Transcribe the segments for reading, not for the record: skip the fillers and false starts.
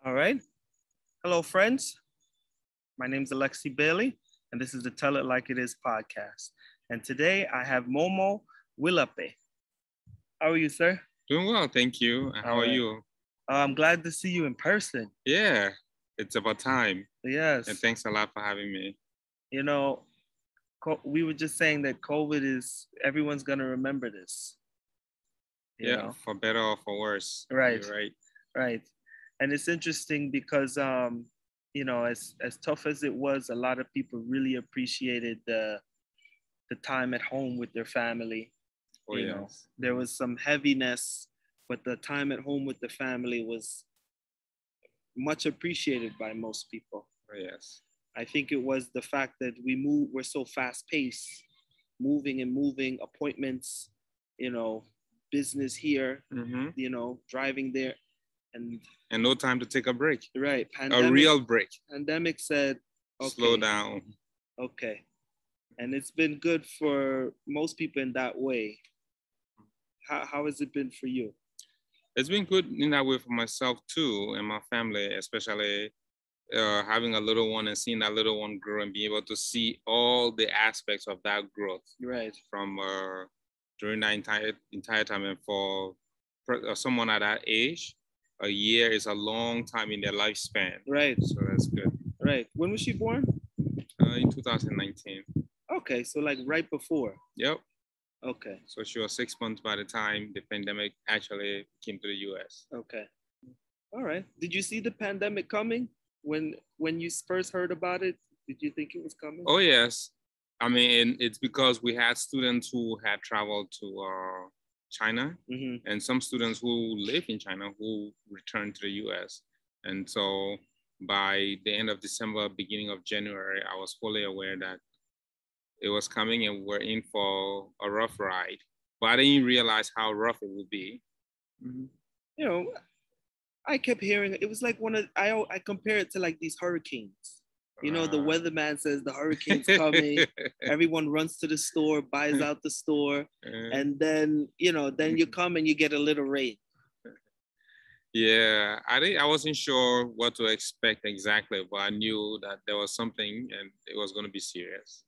All right. Hello, friends. My name is Alexi Bailey, and this is the Tell It Like It Is podcast. And today I have Momo Walopaye. How are you, sir? Doing well, thank you. And how are you? I'm glad to see you in person. Yeah, it's about time. Yes. And thanks a lot for having me. You know, we were just saying that COVID is, everyone's going to remember this. You know? For better or for worse. Right. You're right. Right. And it's interesting because, as tough as it was, a lot of people really appreciated the time at home with their family. Oh, you know, there was some heaviness, but the time at home with the family was much appreciated by most people. Oh, yes. I think it was the fact that we're so fast paced, moving, appointments, business here, driving there. And no time to take a break. Right. A real break. Pandemic said, okay, slow down. Okay. And it's been good for most people in that way. How has it been for you? It's been good in that way for myself too, and my family, especially having a little one and seeing that little one grow and being able to see all the aspects of that growth. Right. From during that entire time. And for someone at that age, a year is a long time in their lifespan. Right. So that's good. Right. When was she born? In 2019. Okay, so like right before. Yep. Okay. So she was 6 months by the time the pandemic actually came to the US. Okay. All right. Did you see the pandemic coming when you first heard about it? Did you think it was coming? Oh, yes. I mean, it's because we had students who had traveled to China, and some students who live in China who returned to the US. And so by the end of December, beginning of January, I was fully aware that it was coming and we're in for a rough ride. But I didn't realize how rough it would be. I kept hearing, it was like I compare it to like these hurricanes. The weatherman says the hurricane's coming. Everyone runs to the store, buys out the store. And then, then you come and you get a little rain. Yeah, I wasn't sure what to expect exactly, but I knew that there was something and it was going to be serious.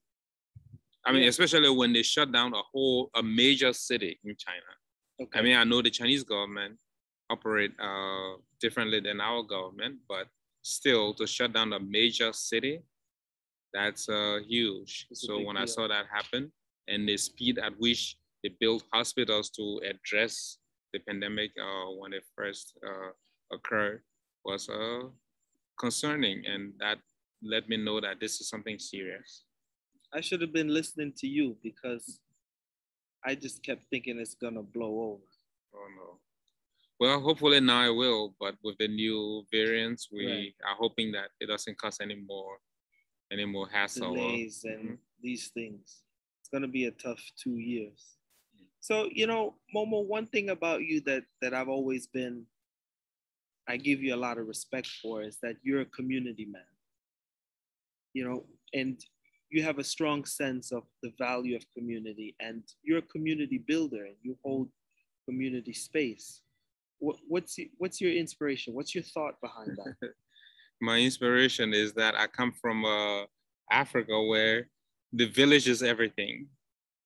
I mean, especially when they shut down a major city in China. Okay. I mean, I know the Chinese government operate differently than our government, but still to shut down a major city, that's huge. So when I saw that happen and the speed at which they built hospitals to address the pandemic when it first occurred was concerning, and that let me know that this is something serious. I should have been listening to you because I just kept thinking it's gonna blow over. Oh no. Well, hopefully now it will, but with the new variants, we are hoping that it doesn't cause any more hassle. Delays and these things. It's gonna be a tough 2 years. So, Momo, one thing about you that I've always I give you a lot of respect for is that you're a community man. And you have a strong sense of the value of community, and you're a community builder and you hold community space. What's your inspiration? What's your thought behind that? My inspiration is that I come from Africa, where the village is everything.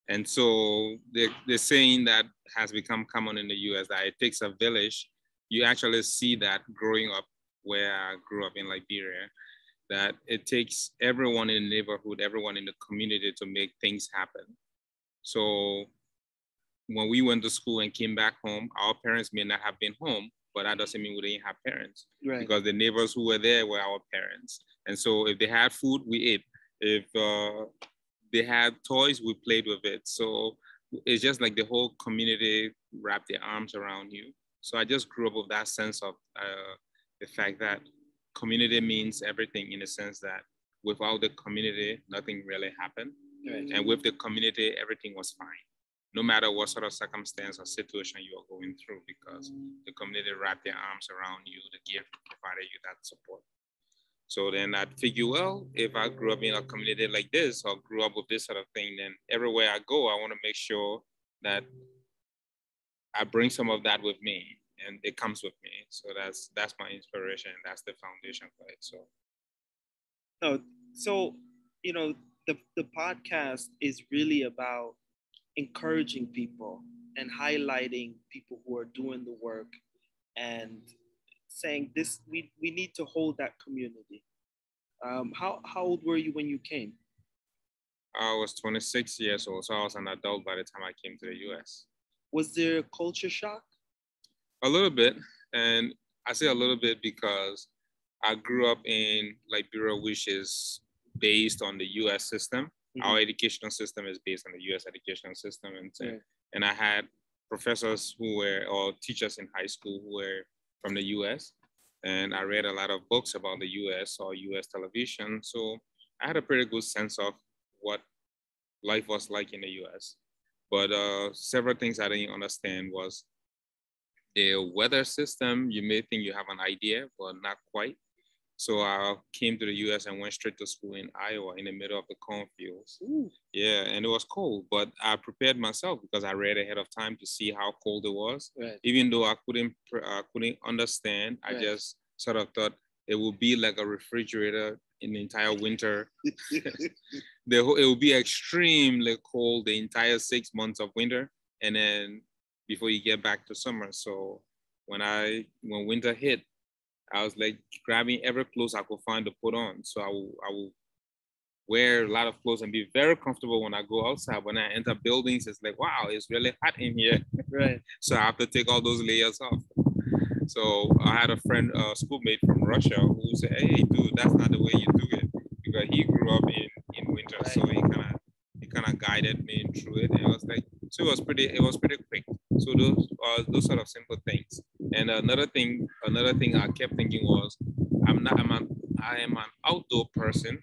And so the saying that has become common in the US, that it takes a village. You actually see that growing up where I grew up in Liberia, that it takes everyone in the neighborhood, everyone in the community to make things happen. So when we went to school and came back home, our parents may not have been home, but that doesn't mean we didn't have parents. Right. Because the neighbors who were there were our parents. And so if they had food, we ate. If they had toys, we played with it. So it's just like the whole community wrapped their arms around you. So I just grew up with that sense of the fact that community means everything, in the sense that without the community, nothing really happened. Right. And with the community, everything was fine, no matter what sort of circumstance or situation you are going through, because the community wrapped their arms around you, the gift provided you that support. So then I'd figure, well, if I grew up in a community like this, or grew up with this sort of thing, then everywhere I go, I want to make sure that I bring some of that with me, and it comes with me. So that's my inspiration. That's the foundation for it. So No, so you know, the podcast is really about encouraging people and highlighting people who are doing the work and saying this we need to hold that community. How old were you when you came? I was 26 years old, so I was an adult by the time I came to the US. Was there a culture shock? A little bit, and I say a little bit because I grew up in Liberia, which is based on the US system. Mm-hmm. Our educational system is based on the US educational system. And I had professors or teachers in high school who were from the US. And I read a lot of books about the US or US television. So I had a pretty good sense of what life was like in the US. But several things I didn't understand was the weather system. You may think you have an idea, but not quite. So I came to the US and went straight to school in Iowa in the middle of the cornfields. Ooh. Yeah, and it was cold, but I prepared myself because I read ahead of time to see how cold it was. Right. Even though I couldn't understand, right. I just sort of thought it would be like a refrigerator in the entire winter. It would be extremely cold the entire 6 months of winter, and then before you get back to summer. So when winter hit, I was like grabbing every clothes I could find to put on. So I will wear a lot of clothes and be very comfortable when I go outside. When I enter buildings, it's like, wow, it's really hot in here. Right. So I have to take all those layers off. So I had a friend, a schoolmate from Russia, who said, hey, dude, that's not the way you do it. Because he grew up in winter. Right. So he kind of guided me through it. And it was like, so it was pretty quick. So those sort of simple things. And another thing I kept thinking was, I am an outdoor person.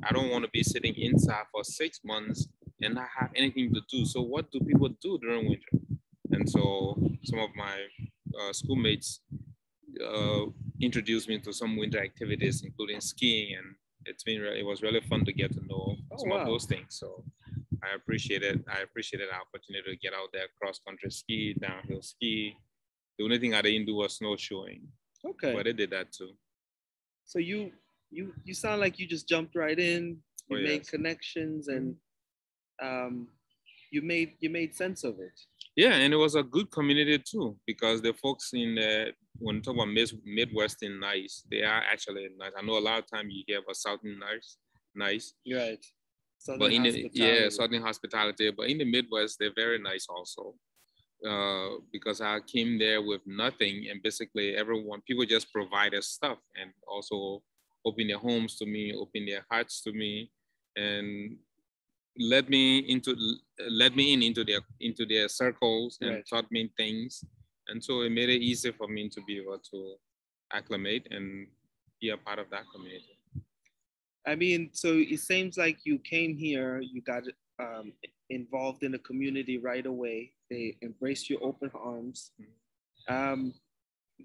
I don't want to be sitting inside for 6 months and not have anything to do. So what do people do during winter? And so some of my schoolmates introduced me to some winter activities, including skiing, and it was really fun to get to know some of those things. So I appreciated the opportunity to get out there, cross country ski, downhill ski. The only thing I didn't do was snowshoeing. Okay. But I did that too. So you sound like you just jumped right in. You made connections, and you made sense of it. Yeah, and it was a good community too, because the folks when you talk about Midwestern nice, they are actually nice. I know a lot of time you hear about Southern nice. Right. Southern hospitality. But in the Midwest, they're very nice also. Because I came there with nothing, and basically people just provided stuff, and also open their homes to me, open their hearts to me, and let me in into their circles and right. taught me things. And so it made it easy for me to be able to acclimate and be a part of that community. I mean, so it seems like you came here, you got involved in the community right away. They embraced your open arms.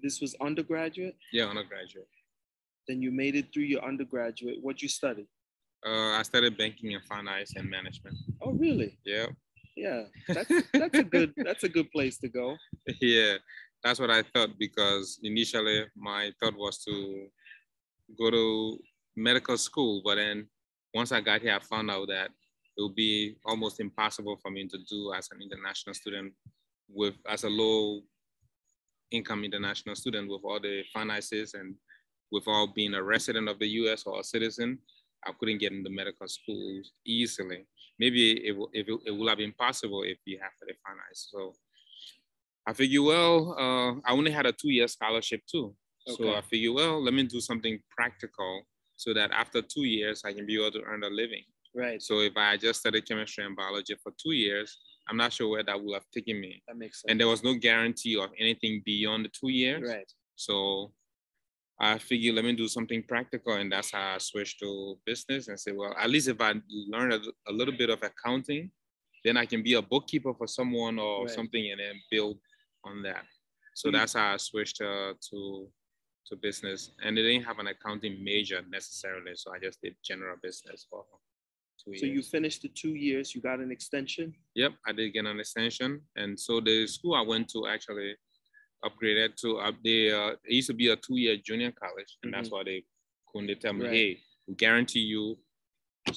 This was undergraduate? Yeah, undergraduate. Then you made it through your undergraduate. What'd you study? I studied banking and finance and management. Oh, really? Yeah. Yeah, that's a good place to go. Yeah, that's what I thought, because initially my thought was to go to medical school, but then once I got here, I found out that it would be almost impossible for me to do as an international student as a low income international student with all the finances and without being a resident of the US or a citizen. I couldn't get into medical school easily. Maybe it would have been possible if you have the finance. So I figured, I only had a 2-year scholarship too. Okay. So I figured, let me do something practical so that after 2 years, I can be able to earn a living. Right. So if I just studied chemistry and biology for 2 years, I'm not sure where that would have taken me. That makes sense. And there was no guarantee of anything beyond the 2 years. Right. So I figured, let me do something practical. And that's how I switched to business and said, at least if I learn a little bit of accounting, then I can be a bookkeeper for someone or right. something, and then build on that. So that's how I switched to business. And they didn't have an accounting major necessarily. So I just did general business for 2 years. So you finished the 2 years, you got an extension? Yep, I did get an extension. And so the school I went to actually upgraded to it used to be a 2-year junior college, and that's why they couldn't tell me, hey, we guarantee you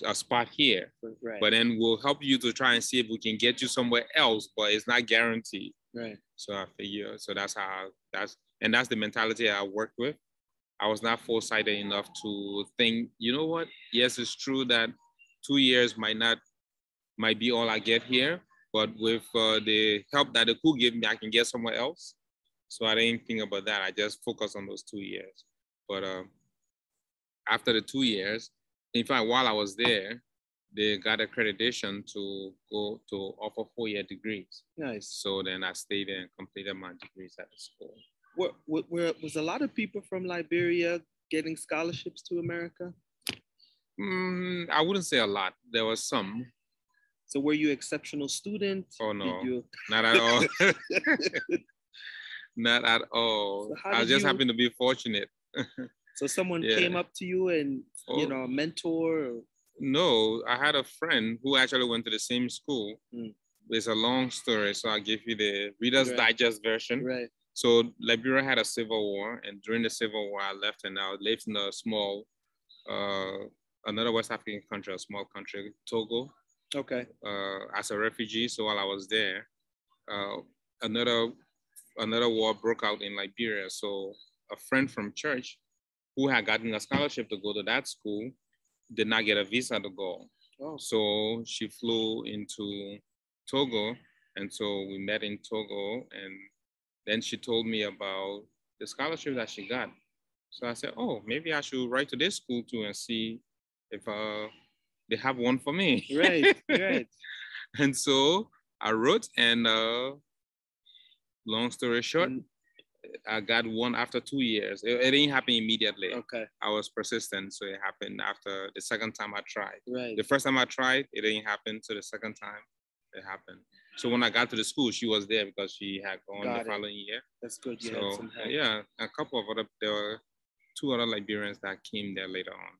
a spot here, but then we'll help you to try and see if we can get you somewhere else, but it's not guaranteed. Right. So I figure, so that's the mentality I worked with. I was not foresighted enough to think, you know what? Yes, it's true that 2 years might be all I get here, but with the help that the could give me, I can get somewhere else. So I didn't think about that. I just focused on those 2 years. But after the 2 years, in fact, while I was there, they got accreditation to go to offer 4-year degrees. Nice. So then I stayed there and completed my degrees at the school. Where was a lot of people from Liberia getting scholarships to America? I wouldn't say a lot. There was some. So were you exceptional student? Oh no, not at all. Not at all. So I just happened to be fortunate. So someone came up to you and a mentor? Or... No, I had a friend who actually went to the same school. It's a long story, so I'll give you the Reader's Digest version. Right. So Liberia had a civil war, and during the civil war, I left and I lived in a small, another West African country, a small country, Togo. Okay. As a refugee, so while I was there, another war broke out in Liberia. So a friend from church who had gotten a scholarship to go to that school did not get a visa to go. Oh. So she flew into Togo, and so we met in Togo, and then she told me about the scholarship that she got. So I said, oh, maybe I should write to this school too and see if they have one for me. Right. And so I wrote, and long story short, I got one after 2 years. It didn't happen immediately. Okay. I was persistent, so it happened after the second time I tried. Right. The first time I tried, it didn't happen. So the second time, it happened. So when I got to the school, she was there because she had gone the following year. That's good. You had some help. Yeah, a couple of there were 2 other Liberians that came there later on.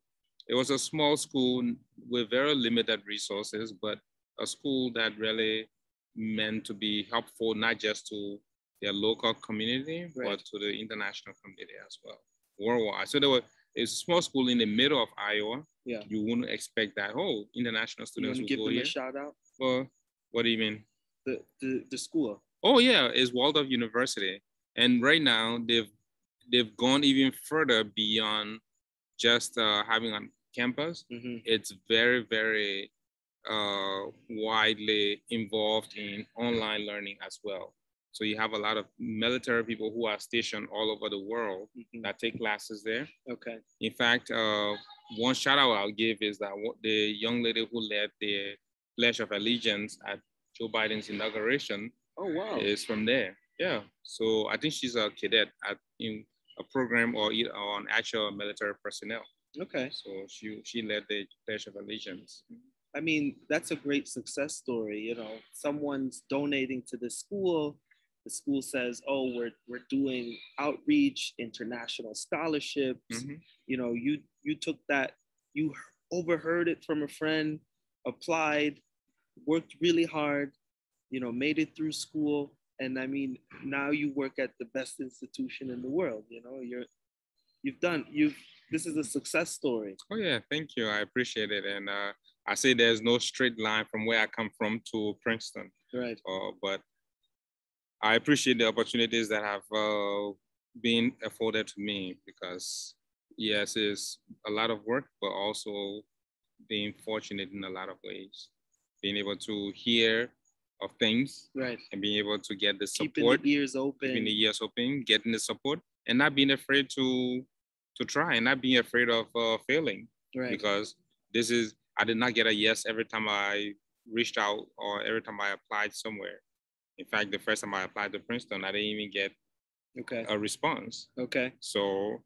It was a small school with very limited resources, but a school that really meant to be helpful, not just to their local community, but to the international community as well, worldwide. So it's a small school in the middle of Iowa. Yeah. You wouldn't expect that, international students will go here. You want to give them a shout out? Well, what do you mean? The school. Oh yeah, it's Waldorf University. And right now they've gone even further beyond just having on campus. It's very, very widely involved in online learning as well. So you have a lot of military people who are stationed all over the world that take classes there. Okay. In fact, one shout out I'll give is that the young lady who led the Pledge of Allegiance at Joe Biden's inauguration is from there. Yeah. So I think she's a cadet in a program or on actual military personnel. Okay. So she led the Pledge of Allegiance. I mean, that's a great success story. Someone's donating to the school. The school says, oh, we're doing outreach, international scholarships. You took that, you overheard it from a friend, applied, worked really hard, made it through school. And I mean, now you work at the best institution in the world. This is a success story. Oh yeah, thank you. I appreciate it. And I say there's no straight line from where I come from to Princeton. Right. But I appreciate the opportunities that have been afforded to me because yes, it's a lot of work, but also being fortunate in a lot of ways. Being able to hear of things, right, and being able to get the support, keeping the ears open, getting the support, and not being afraid to try, and not being afraid of failing. Right. Because I did not get a yes every time I reached out or every time I applied somewhere. In fact, the first time I applied to Princeton, I didn't even get a response. Okay. So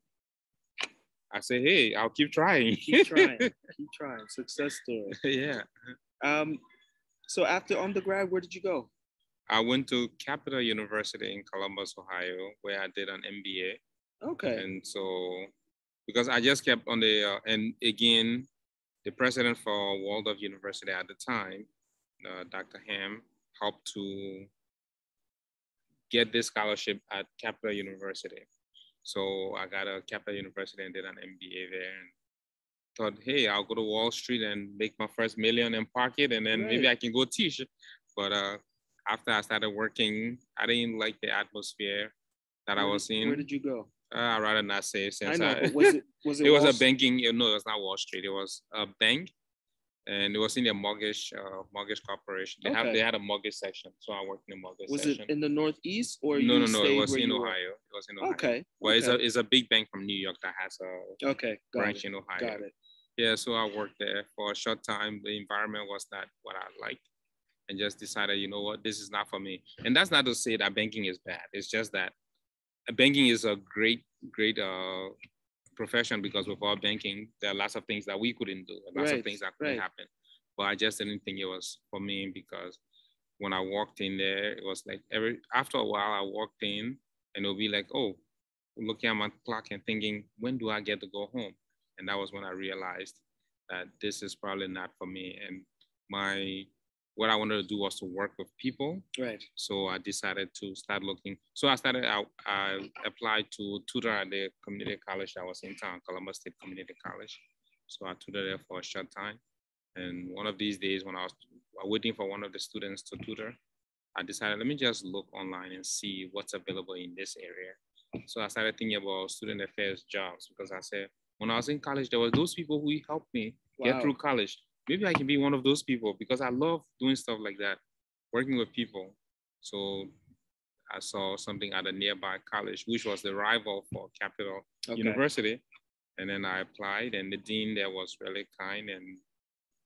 I say, hey, I'll keep trying. Keep trying. Keep trying. Success story. Yeah. So after undergrad, where did you go? I went to Capital University in Columbus, Ohio, where I did an MBA. Okay. And so, because I just kept on and again, the president for Waldorf University at the time, Dr. Ham, helped to get this scholarship at Capital University. So I got a Capital University and did an MBA there, and thought, hey, I'll go to Wall Street and make my first million and park it, and then maybe I can go teach. But after I started working, I didn't like the atmosphere that I was in. Where did you go? I'd rather not say, since I know, but was it it was a banking, no, it was not Wall Street. It was a bank, and it was in the mortgage corporation. They had a mortgage section, so I worked in the mortgage section. Was it in the Northeast, or no, it was in Ohio. It was in Ohio. Okay. But it's a big bank from New York that has a branch in Ohio. Got it. Yeah, so I worked there for a short time. The environment was not what I liked, and just decided, you know what, this is not for me. And that's not to say that banking is bad. It's just that banking is a great profession, because without banking, there are lots of things that we couldn't do, lots of things that couldn't happen. But I just didn't think it was for me, because when I walked in there, it was like after a while I walked in and it'll be like, oh, looking at my clock and thinking, when do I get to go home? And that was when I realized that this is probably not for me. And what I wanted to do was to work with people. Right. So I decided to start looking. So I applied to tutor at the community college that was in town, Columbus State Community College. So I tutored there for a short time. And one of these days, when I was waiting for one of the students to tutor, I decided, let me just look online and see what's available in this area. So I started thinking about student affairs jobs, because I said, when I was in college, there were those people who helped me get through college. Maybe I can be one of those people, because I love doing stuff like that, working with people. So I saw something at a nearby college, which was the rival for Capital University. And then I applied, and the dean there was really kind and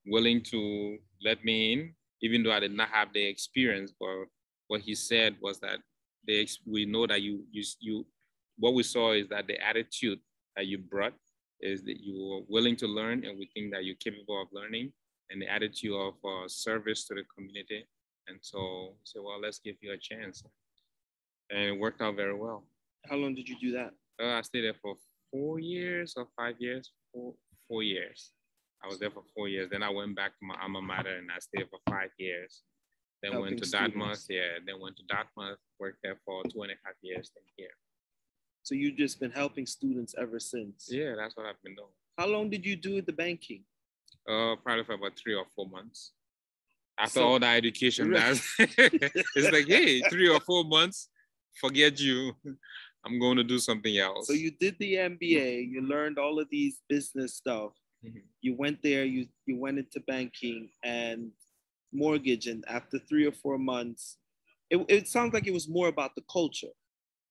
willing to let me in, even though I did not have the experience. But what he said was that we know that what we saw is that the attitude that you brought is that you were willing to learn, and we think that you're capable of learning, and the attitude of service to the community. And so, well, let's give you a chance. And it worked out very well. How long did you do that? I stayed there for 4 years or 5 years, 4 years. I was there for 4 years. Then I went back to my alma mater and I stayed for 5 years. Then went to Dartmouth. Then went to Dartmouth, worked there for 2.5 years, then here. So you've just been helping students ever since? Yeah, that's what I've been doing. How long did you do the banking? Probably for about 3 or 4 months. After all that education, it's like, hey, 3 or 4 months, forget you. I'm going to do something else. So you did the MBA, you learned all of these business stuff. Mm-hmm. You went there, you went into banking and mortgage, and after 3 or 4 months, it sounds like it was more about the culture,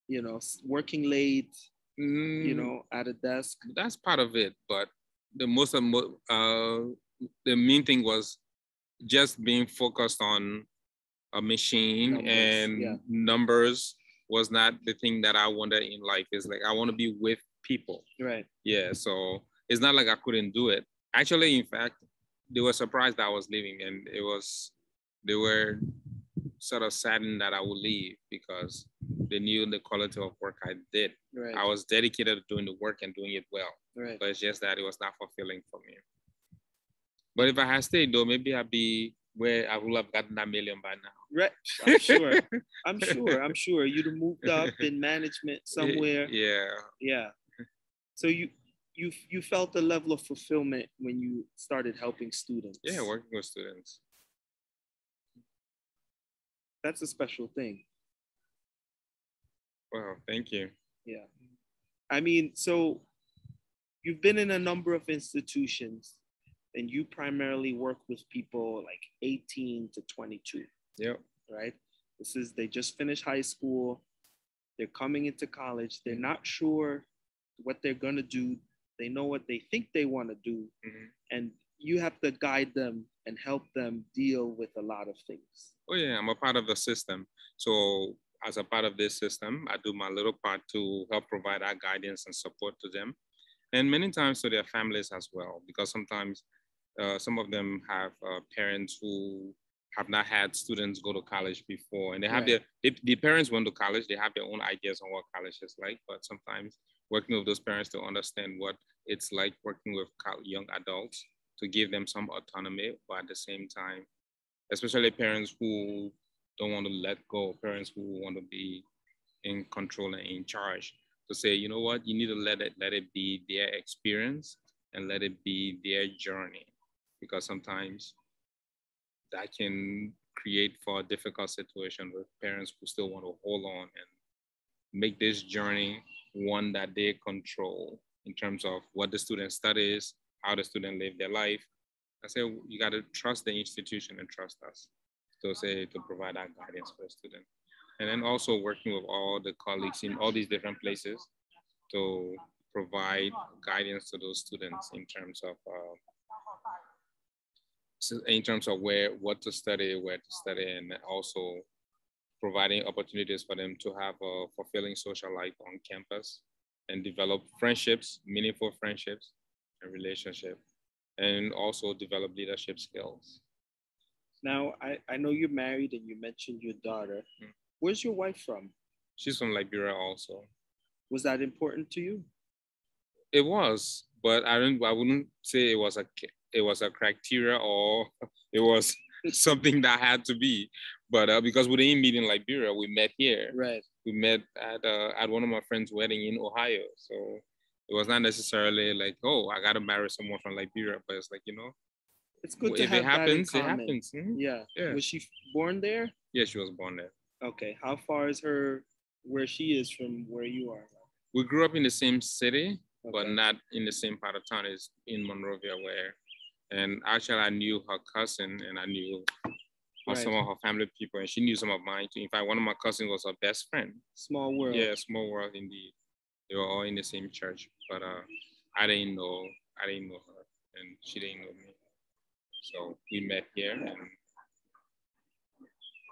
you know, working late, you know, at a desk. That's part of it, but the main thing was just being focused on a machine, numbers was not the thing that I wanted in life. It's like, I want to be with people. Right. Yeah, so it's not like I couldn't do it. Actually, in fact, they were surprised that I was leaving, and they were sort of saddened that I would leave, because they knew the quality of work I did. Right. I was dedicated to doing the work and doing it well. Right. But it's just that it was not fulfilling for me. But if I had stayed, though, maybe I'd be where I would have gotten that million by now. Right. I'm sure. I'm sure. You'd have moved up in management somewhere. Yeah. Yeah. So you felt a level of fulfillment when you started helping students. Yeah, working with students. That's a special thing. Wow, thank you. Yeah. I mean, so you've been in a number of institutions, and you primarily work with people like 18 to 22. Yep. Right? They just finished high school. They're coming into college. They're not sure what they're going to do. They know what they think they want to do. Mm-hmm. And you have to guide them and help them deal with a lot of things. Oh yeah, I'm a part of the system. So as a part of this system, I do my little part to help provide our guidance and support to them. And many times to their families as well, because sometimes some of them have parents who have not had students go to college before, and they have the parents went to college, they have their own ideas on what college is like, but sometimes working with those parents to understand what it's like working with young adults, to give them some autonomy, but at the same time, especially parents who don't want to let go, parents who want to be in control and in charge, to say, you know what, you need to let it be their experience and let it be their journey, because sometimes that can create for a difficult situation with parents who still want to hold on and make this journey one that they control in terms of what the student studies, how the student live their life. I say you got to trust the institution and trust us to say to provide that guidance for the student. And then also working with all the colleagues in all these different places to provide guidance to those students in terms of what to study, where to study, and also providing opportunities for them to have a fulfilling social life on campus and develop friendships, meaningful friendships and relationships, and also develop leadership skills. Now, I know you're married and you mentioned your daughter. Where's your wife from? She's from Liberia also. Was that important to you? It was, but I wouldn't say it was a criteria or it was something that had to be. But because we didn't meet in Liberia, we met here. Right. We met at one of my friends' wedding in Ohio. So it was not necessarily like, oh, I got to marry someone from Liberia, but it's like, it's good to if have it happens, that in common. it happens. Mm-hmm. Yeah. Was she born there? Yeah, she was born there. Okay. How far is where she is from where you are? We grew up in the same city, but not in the same part of town. It's in Monrovia and actually I knew her cousin and I knew some of her family people, and she knew some of mine too. In fact, one of my cousins was her best friend. Small world. Yeah, small world indeed. They were all in the same church, but I didn't know her, and she didn't know me. So we met here. And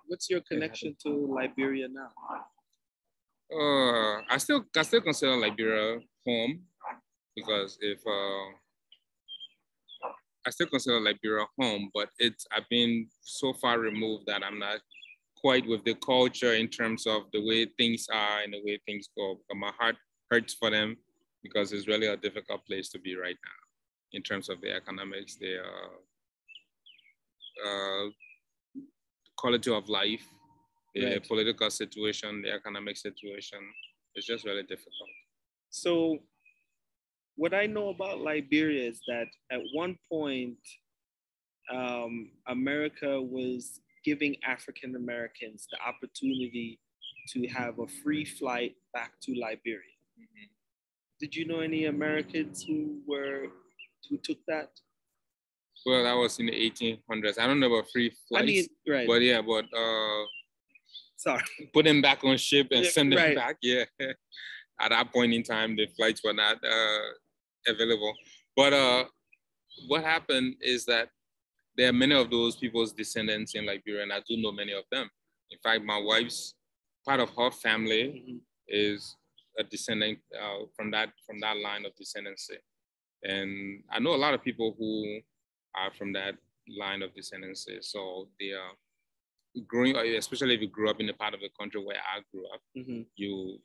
what's your connection to Liberia now? I still consider Liberia home, because I still consider Liberia home, but I've been so far removed that I'm not quite with the culture in terms of the way things are and the way things go. But my heart hurts for them, because it's really a difficult place to be right now in terms of the economics, the quality of life, the political situation, the economic situation. It's just really difficult. So what I know about Liberia is that at one point, America was giving African Americans the opportunity to have a free flight back to Liberia. Mm-hmm. Did you know any Americans who took that? Well, that was in the 1800s. I don't know about free flights, but yeah, sorry, put them back on ship and send them back. Yeah, at that point in time, the flights were not available. But what happened is that there are many of those people's descendants in Liberia, and I do know many of them. In fact, my wife's part of her family is a descendant from that line of descendancy, and I know a lot of people who are from that line of descendancy. So they are growing, especially if you grew up in the part of the country where I grew up,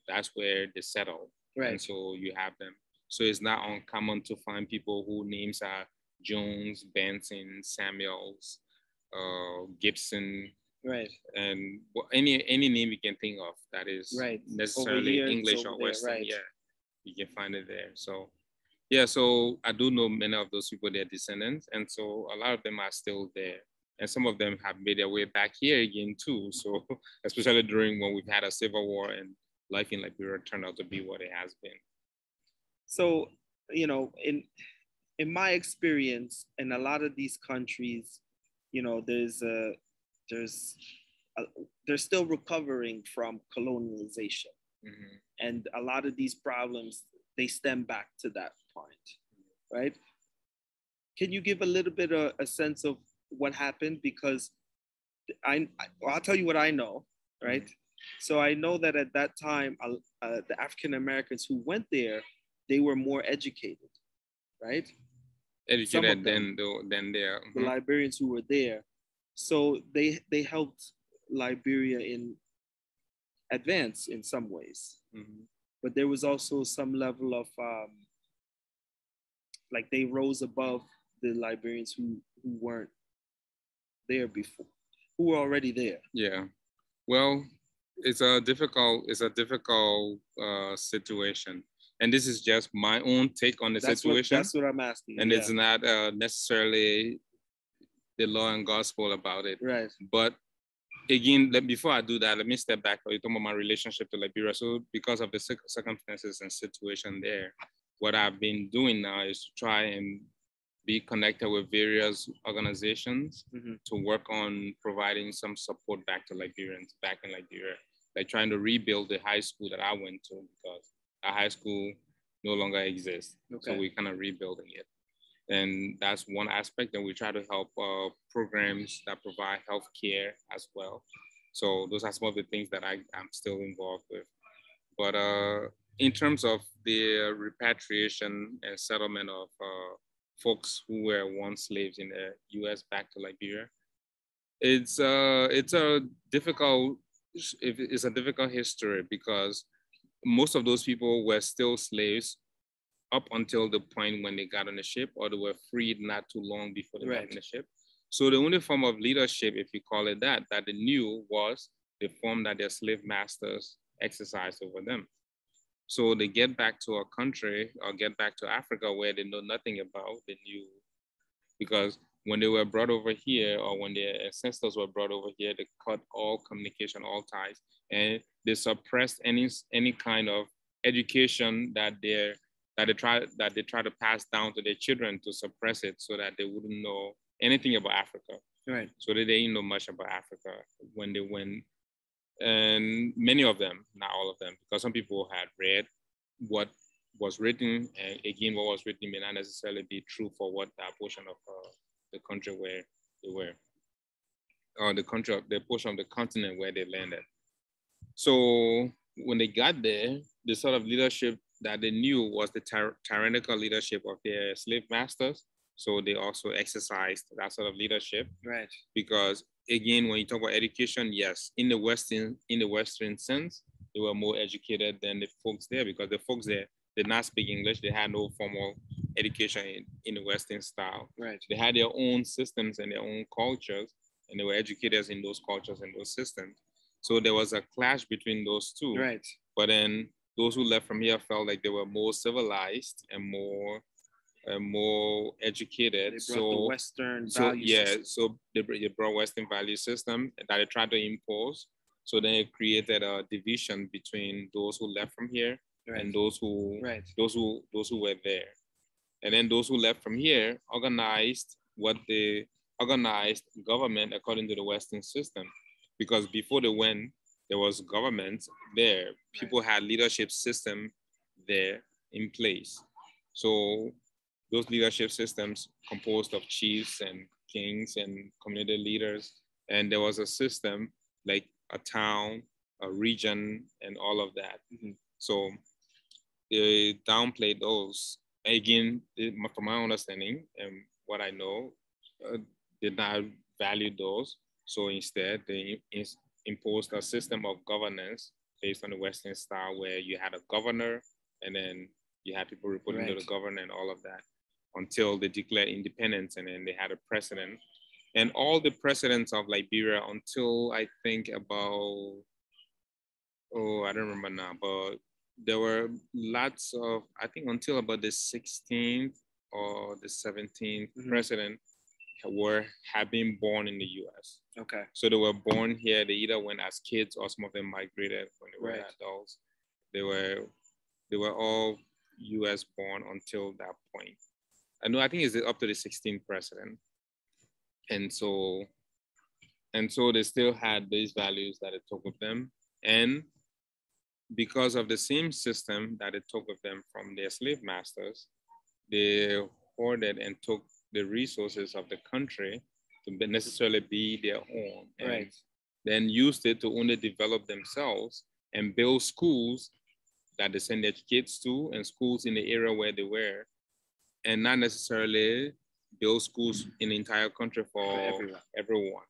that's where they settle, and so you have them. So it's not uncommon to find people whose names are Jones, Benson, Samuels, Gibson, and any name you can think of that is necessarily English or Western. Yeah, you can find it there. So yeah, so I do know many of those people, their descendants, and so a lot of them are still there, and some of them have made their way back here again too. So especially during when we've had a civil war and life in Liberia turned out to be what it has been. So in my experience, in a lot of these countries, they're still recovering from colonialization, and a lot of these problems, they stem back to that point, right? Can you give a little bit of a sense of what happened? Because I'll tell you what I know, right? So I know that at that time, the African Americans who went there, they were more educated, right? Educated than there. The Liberians who were there. So they helped Liberia in advance in some ways. But there was also some level of like they rose above the Liberians who weren't there before, who were already there. Yeah. Well, it's a difficult situation, and this is just my own take on the situation. That's what I'm asking. And yeah. it's not necessarily the law and gospel about it. Right. But again, before I do that, let me step back. You talk about my relationship to Liberia. So because of the circumstances and situation there, what I've been doing now is to try and be connected with various organizations to work on providing some support back to Liberians back in Liberia, like trying to rebuild the high school that I went to because our high school no longer exists. Okay. So we're kind of rebuilding it. And that's one aspect. And we try to help programs that provide health care as well. So those are some of the things that I'm still involved with. But in terms of the repatriation and settlement of folks who were once slaves in the U.S. back to Liberia, it's a difficult history because most of those people were still slaves up until the point when they got on the ship, or they were freed not too long before they got on the ship. So the only form of leadership, if you call it that they knew was the form that their slave masters exercised over them. So they get back to a country or get back to Africa where they know nothing about, they knew, because when they were brought over here or when their ancestors were brought over here, they cut all communication, all ties, and they suppressed any kind of education that they try to pass down to their children, to suppress it so that they wouldn't know anything about Africa. Right. So they didn't know much about Africa when they went. And many of them, not all of them, because some people had read what was written, and again, what was written may not necessarily be true for what that portion of the country where they were, or the portion of the continent where they landed. So when they got there, the sort of leadership that they knew was the tyrannical leadership of their slave masters. So they also exercised that sort of leadership. Right. Because again, when you talk about education, yes, in the Western sense, they were more educated than the folks there, because the folks there did not speak English. They had no formal education in the Western style. Right. They had their own systems and their own cultures, and they were educators in those cultures and those systems. So there was a clash between those two. Right. But then those who left from here felt like they were more civilized and more educated. They brought the Western value system. So they brought Western value system that they tried to impose. So then it created a division between those who left from here and those who were there. And then those who left from here organized government according to the Western system. Because before they went, there was government there. People had leadership system there in place. So those leadership systems composed of chiefs and kings and community leaders. And there was a system like a town, a region, and all of that. So they downplayed those. Again, from my understanding and what I know, did not value those. So instead, they imposed a system of governance based on the Western style, where you had a governor and then you had people reporting to the governor and all of that, until they declared independence, and then they had a president. And all the presidents of Liberia until I think about, I don't remember now, but there were lots of, I think until about the 16th or the 17th president had been born in the US. Okay. So they were born here. They either went as kids or some of them migrated when they were adults. They were all US born until that point. I think it's up to the 16th president. And so they still had these values that it took with them. And because of the same system that it took with them from their slave masters, they hoarded and took the resources of the country to necessarily be their own. And then used it to only develop themselves and build schools that they send their kids to, and schools in the area where they were, and not necessarily build schools in the entire country for everyone.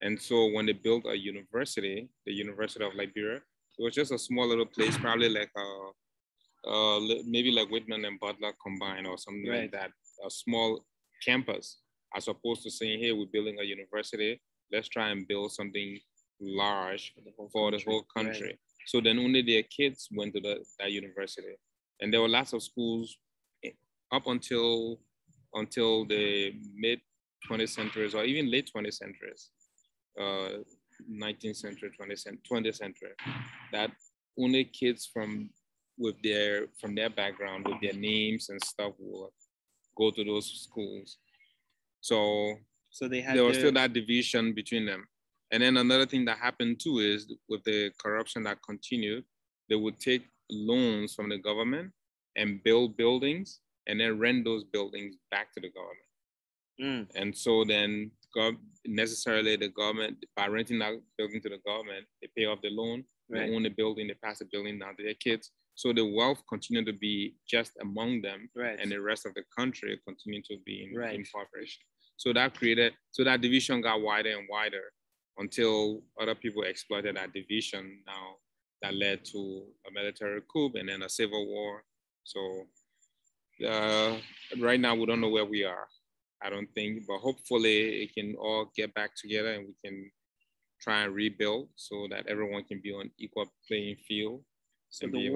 And so when they built a university, the University of Liberia, it was just a small little place, probably like maybe like Whitman and Butler combined or something like that, a small campus, as opposed to saying, hey, we're building a university, let's try and build something large for the whole country. Right. So then only their kids went to that university. And there were lots of schools up until the mid 20th centuries or even late 20th centuries, 19th century, 20th century, that only kids from their background with their names and stuff will go to those schools. So there was still that division between them. And then another thing that happened too is with the corruption that continued, they would take loans from the government and build buildings and then rent those buildings back to the government. And so then necessarily the government, by renting that building to the government, they pay off the loan, they own the building, they pass the building down to their kids. So the wealth continued to be just among them, and the rest of the country continued to be in impoverished. So that division got wider and wider until other people exploited that division now that led to a military coup and then a civil war. So right now we don't know where we are, I don't think, but hopefully it can all get back together and we can try and rebuild so that everyone can be on equal playing field. So the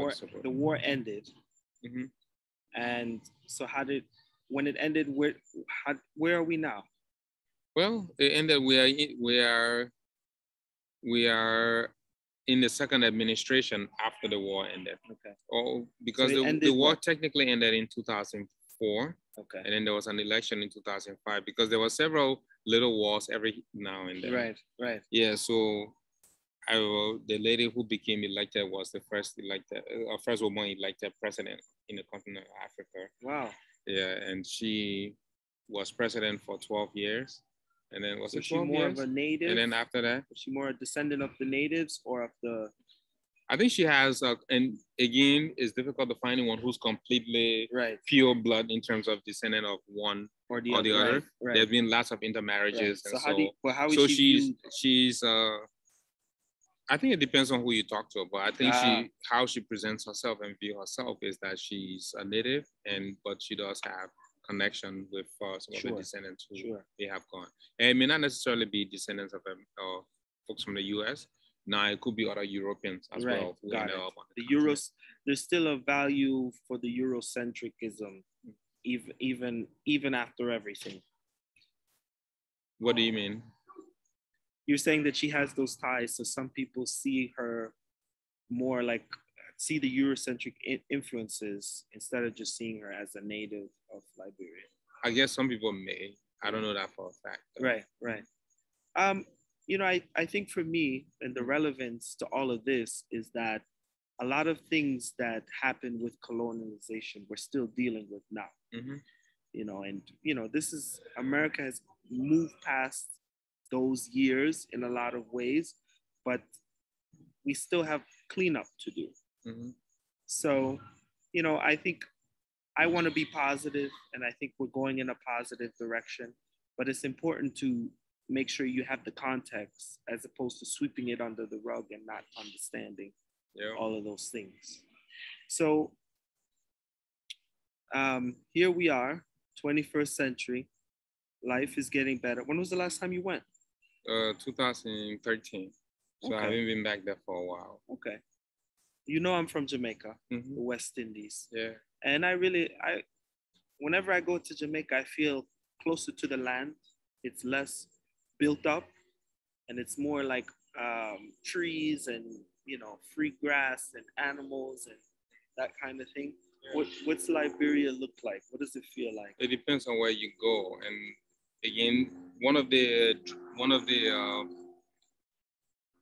war ended. Mm-hmm. And so when it ended, where are we now? Well, it ended. We are in the second administration after the war ended. Okay. Oh, because so the war technically ended in 2004. Okay. And then there was an election in 2005 because there were several little wars every now and then. Right. Yeah. So the lady who became elected was the first woman elected president in the continent of Africa. Wow. Yeah, and she was president for 12 years. And then was she more years? Of a native? And then after that? Was she more a descendant of the natives or of the... I think she has, and again, it's difficult to find anyone who's completely pure blood in terms of descendant of one or the other. Right. There have been lots of intermarriages. Right. And how is she's I think it depends on who you talk to, but I think how she presents herself and view herself is that she's a native, but she does have connection with some of the descendants who they have gone. And it may not necessarily be descendants of folks from the US. Now it could be other Europeans as well. Who got it. The Euros, there's still a value for the Eurocentricism, even after everything. What do you mean? You're saying that she has those ties, so some people see her more like, see the Eurocentric influences instead of just seeing her as a native of Liberia. I guess some people may. I don't know that for a fact. Though. Right. I think for me, and the relevance to all of this is that a lot of things that happened with colonialization we're still dealing with now. Mm-hmm. This is, America has moved past those years in a lot of ways, but we still have cleanup to do. Mm-hmm. So, I think I want to be positive, and I think we're going in a positive direction, but it's important to make sure you have the context as opposed to sweeping it under the rug and not understanding all of those things. So here we are, 21st century. Life is getting better. When was the last time you went? 2013. So I haven't been back there for a while. Okay. I'm from Jamaica, the West Indies. Yeah. And whenever I go to Jamaica, I feel closer to the land. It's less built up, and it's more like trees and free grass and animals and that kind of thing. What's Liberia look like? What does it feel like? It depends on where you go. And again, one of the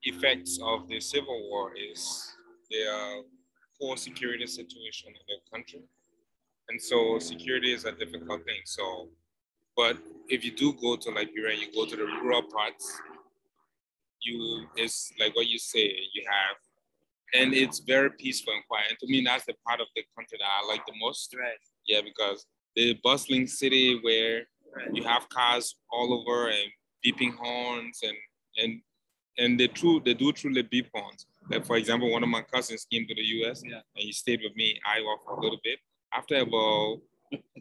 effects of the civil war is the poor security situation in the country. And so security is a difficult thing. So, but if you do go to Liberia, you go to the rural parts, it's like what you say, and it's very peaceful and quiet. And to me, that's the part of the country that I like the most. Right. Yeah, because the bustling city where you have cars all over and beeping horns and they do truly beep horns. Like, for example, one of my cousins came to the US and he stayed with me in Iowa for a little bit. After about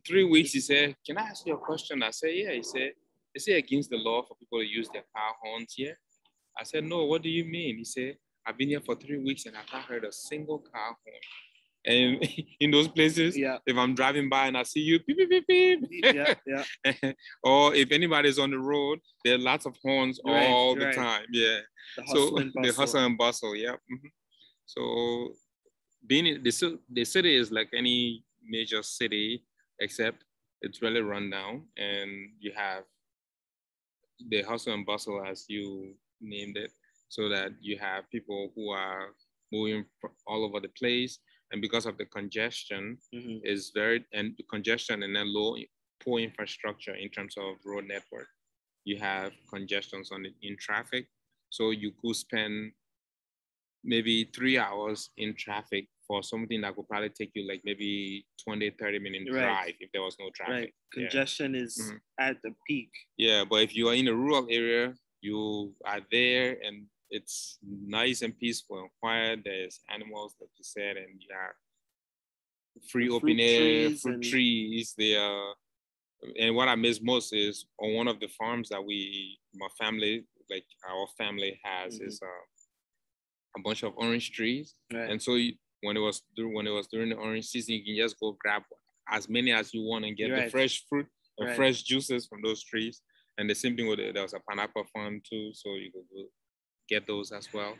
3 weeks, he said, "Can I ask you a question?" I said, "Yeah." He said, "Is it against the law for people to use their car horns here?" I said, no, what do you mean? He said, I've been here for 3 weeks and I've not heard a single car horn. And in those places, if I'm driving by and I see you, beep, beep, beep, beep. Or if anybody's on the road, there are lots of horns all the time. Yeah. The hustle and bustle. Yeah. Mm-hmm. So being in the city is like any major city, except it's really run down, and you have the hustle and bustle as you named it, so that you have people who are moving all over the place. And because of the congestion is congestion and then poor infrastructure in terms of road network, you have congestions in traffic. So you could spend maybe 3 hours in traffic for something that could probably take you like maybe 20-30 minute drive if there was no traffic. Right. Congestion is at the peak. Yeah, but if you are in a rural area, you are there and it's nice and peaceful and quiet. There's animals, like you said, and you have free open air, fruit trees. And what I miss most is on one of the farms that my family, like our family has, is a bunch of orange trees. Right. And so when it was during the orange season, you can just go grab as many as you want and get the fresh fruit and fresh juices from those trees. And the same thing with there was a pineapple farm too, so you could go get those as well.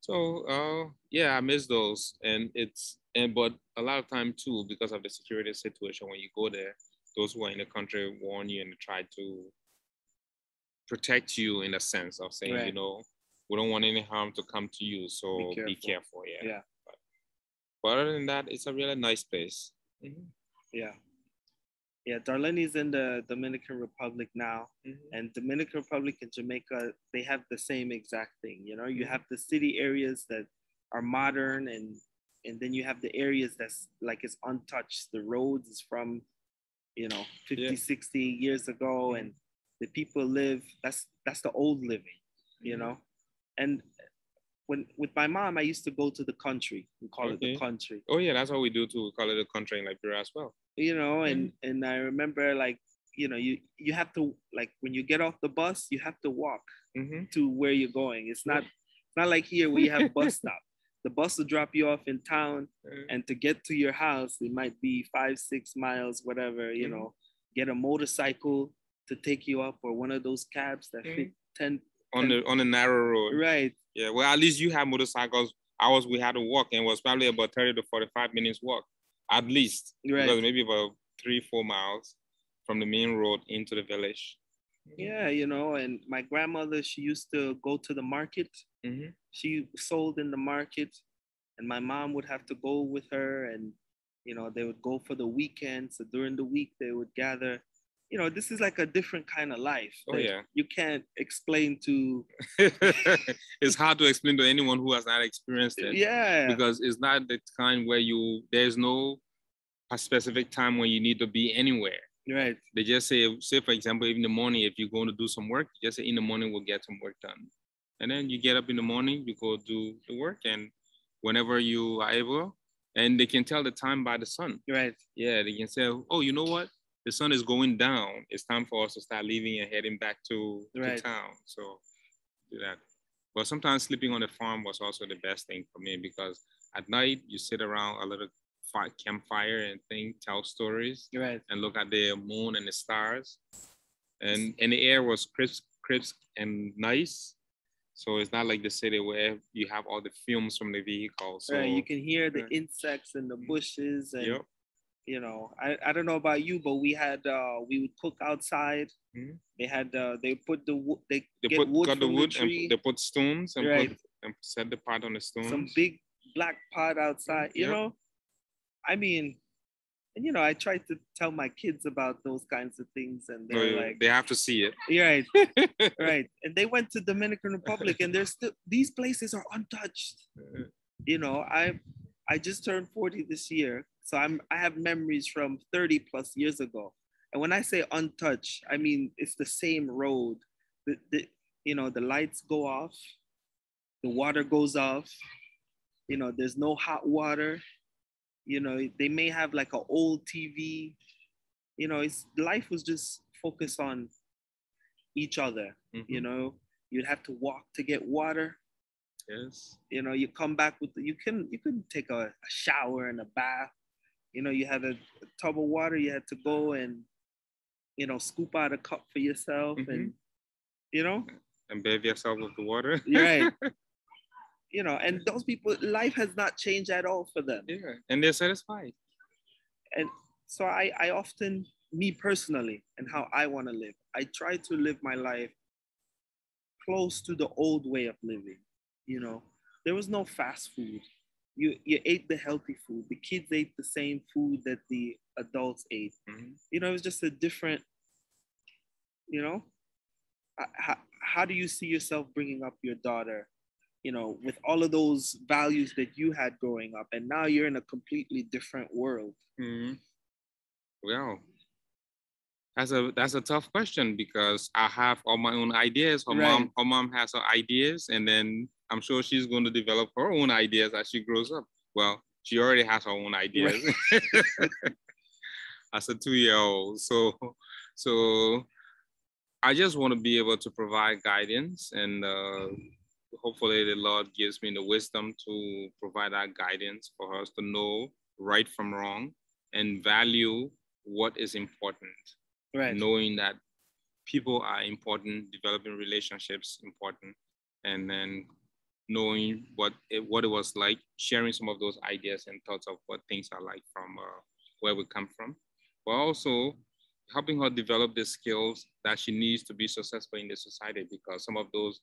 So I miss those, but a lot of time too, because of the security situation, when you go there, those who are in the country warn you and try to protect you in a sense of saying, we don't want any harm to come to you, so be careful. Yeah. But other than that, it's a really nice place. Yeah, Darlene is in the Dominican Republic now, and Dominican Republic and Jamaica, they have the same exact thing. You have the city areas that are modern, and then you have the areas that's like it's untouched. The roads is from 50, 60 years ago, and the people live. That's the old living, And with my mom, I used to go to the country. We call it the country. Oh yeah, that's what we do too. We call it the country in Liberia as well. And I remember you have to, like, when you get off the bus, you have to walk to where you're going. It's not like here where you have bus stop. The bus will drop you off in town, and to get to your house, it might be 5-6 miles, whatever. Get a motorcycle to take you up, or one of those cabs that fit 10 on the narrow road. Right. Yeah. Well, at least you have motorcycles. We had to walk, and it was probably about 30 to 45 minutes walk, at least. Right. Because maybe about 3-4 miles from the main road into the village. Yeah, and my grandmother, she used to go to the market. She sold in the market, and my mom would have to go with her, and they would go for the weekend. So during the week they would gather. This is like a different kind of life. Oh yeah. You can't explain to. It's hard to explain to anyone who has not experienced it. Yeah. Because it's not the kind where there's no a specific time when you need to be anywhere. Right. They just say for example, in the morning, if you're going to do some work, just say in the morning we'll get some work done. And then you get up in the morning, you go do the work, and whenever you are able, and they can tell the time by the sun. Right. Yeah, they can say, oh, you know what? The sun is going down. It's time for us to start leaving and heading back to town. So do that. But sometimes sleeping on the farm was also the best thing for me, because at night you sit around a little campfire and tell stories, and look at the moon and the stars, and the air was crisp and nice. So it's not like the city where you have all the fumes from the vehicles. So you can hear the insects in the bushes, and I don't know about you, but we would cook outside. They had they put the wood, they get wood from the tree. And they put stones and set the pot on the stones. Some big black pot outside, I mean, and I try to tell my kids about those kinds of things, and they're like, they have to see it. Right. Right. And they went to Dominican Republic, and these places are untouched. I just turned 40 this year, so I have memories from 30 plus years ago. And when I say untouched, I mean it's the same road. The lights go off, the water goes off. There's no hot water. They may have like an old TV. Life was just focused on each other. You You'd have to walk to get water. Yes. You know, you come back with you couldn't take a shower and a bath. You know, you had a tub of water. You had to go and, you know, scoop out a cup for yourself, and you know, and bathe yourself with the water. Right. You know, and those people, life has not changed at all for them. Yeah, and they're satisfied. And so I often, me personally, and how I want to live, I try to live my life close to the old way of living. You know, there was no fast food. You ate the healthy food. The kids ate the same food that the adults ate. You know, it was just a different, you know, how do you see yourself bringing up your daughter, you know, with all of those values that you had growing up, and now you're in a completely different world? Well, that's a tough question, because I have all my own ideas. Her mom has her ideas, and then I'm sure she's going to develop her own ideas as she grows up. Well, she already has her own ideas as a 2-year-old. So I just want to be able to provide guidance, and hopefully the Lord gives me the wisdom to provide that guidance for us to know right from wrong and value what is important. Right. Knowing that people are important, developing relationships important, and then knowing what it was like, sharing some of those ideas and thoughts of what things are like from where we come from, but also helping her develop the skills that she needs to be successful in the society, because some of those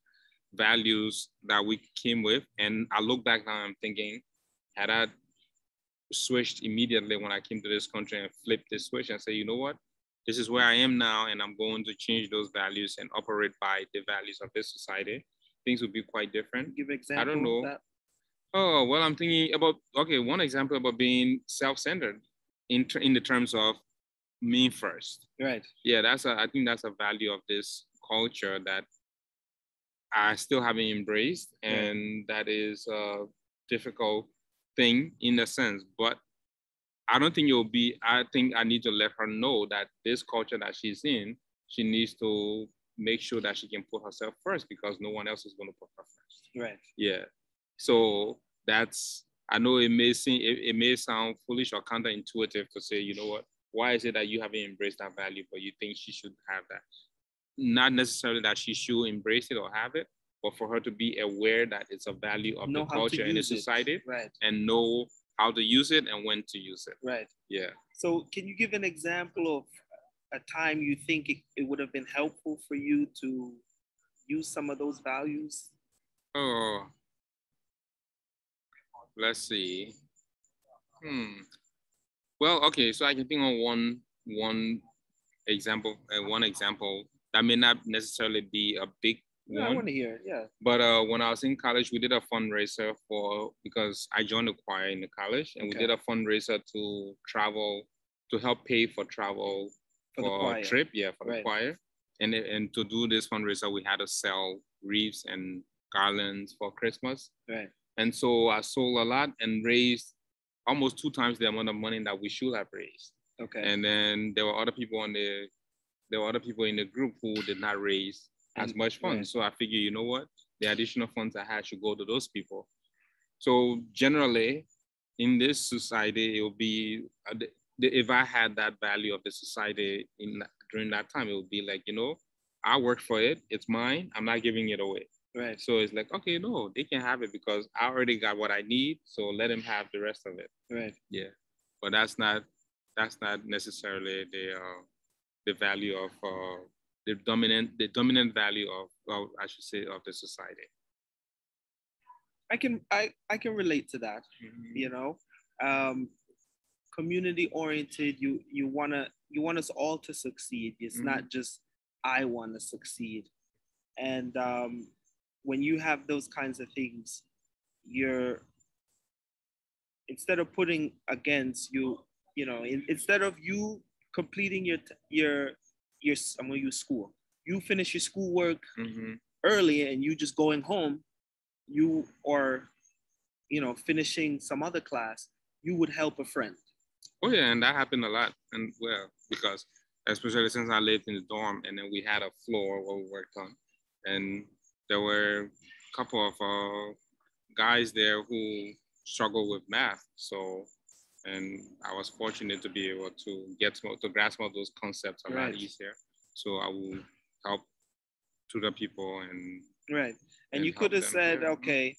values that we came with, and I look back now, I'm thinking, had I switched immediately when I came to this country and flipped the switch and say, you know what, this is where I am now, and I'm going to change those values and operate by the values of this society, things would be quite different. Give example. I don't know. Of that. Oh, well, I'm thinking about, okay, one example about being self-centered in the terms of me first. Right. Yeah, I think that's a value of this culture that I still haven't embraced, and that is a difficult thing in a sense, but I don't think I think I need to let her know that this culture that she's in, she needs to make sure that she can put herself first, because no one else is going to put her first. Right. Yeah. So I know it may sound foolish or counterintuitive to say, you know what, why is it that you haven't embraced that value, but you think she should have that? Not necessarily that she should embrace it or have it, but for her to be aware that it's a value of the culture and the society, and know how to use it and when to use it. Right. Yeah. So can you give an example of a time you think it would have been helpful for you to use some of those values? Oh, let's see. Well, okay, so I can think of one example that may not necessarily be a big one. I want to hear, yeah. But when I was in college, we did a fundraiser because I joined the choir in the college, and we did a fundraiser to travel, to help pay for travel for a trip, for the choir. And to do this fundraiser, we had to sell wreaths and garlands for Christmas. Right. And so I sold a lot and raised almost 2 times the amount of money that we should have raised. Okay. And then there were other people in the group who did not raise as much funds. So I figured, you know what, the additional funds I had should go to those people. So generally, in this society, it will be, if I had that value of the society during that time, it would be like, you know, I worked for it, it's mine, I'm not giving it away. Right. So it's like, okay, no, they can have it because I already got what I need, so let them have the rest of it. Right. Yeah. But that's not necessarily the value of the dominant value of I should say of the society. I can relate to that. Mm-hmm. You know, community oriented. You want us all to succeed. It's not just I want to succeed. And when you have those kinds of things, you're, instead of putting against you, you know, instead of you completing your I'm gonna use school. You finish your schoolwork early and you just going home, you are, you know, finishing some other class, you would help a friend. Oh yeah, and that happened a lot. And well, because especially since I lived in the dorm, and then we had a floor where we worked on, and there were a couple of guys there who struggle with math. So, and I was fortunate to be able to to grasp some of those concepts a lot easier. So I will help tutor people and and you could have said, okay,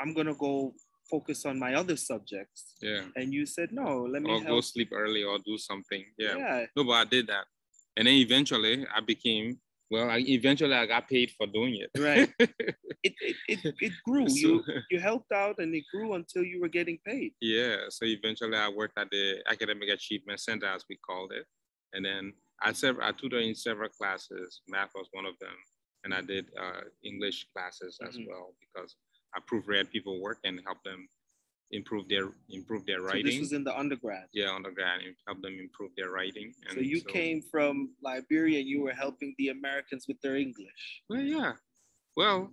I'm gonna go focus on my other subjects. Yeah. And you said, no, let me go sleep early or do something. Yeah. No, but I did that, and then eventually I became. Well, I got paid for doing it. Right. It grew. So, you helped out and it grew until you were getting paid. Yeah. So eventually I worked at the Academic Achievement Center, as we called it. And then I tutored in several classes. Math was one of them. And I did English classes as well, because I proofread people work and help them improve their writing. So this was in the undergrad? Yeah, undergrad, and help them improve their writing. And so you came from Liberia and you were helping the Americans with their English? Well, yeah. Well,